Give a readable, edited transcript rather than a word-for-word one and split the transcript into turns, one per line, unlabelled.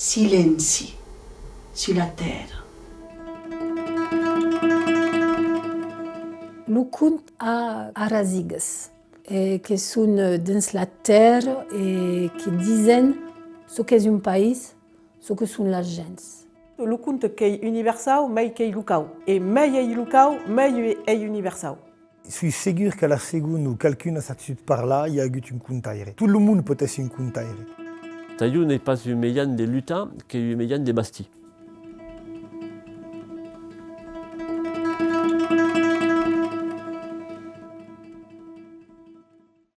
silenci sur la terre.
Le conte a arasigas, que sont dans la terre et qui disent ce qu'est un pays, ce que sont les gens.
Le conte est universal, mais est local. Et mais est local, mais est universal.
Je suis sûr que la seconde ou quelqu'un s'est par là, il y a eu un contaire. Tout le monde peut être un contaire.
Taillou n'est pas un meilleur des lutins qu'un meilleur des bastis.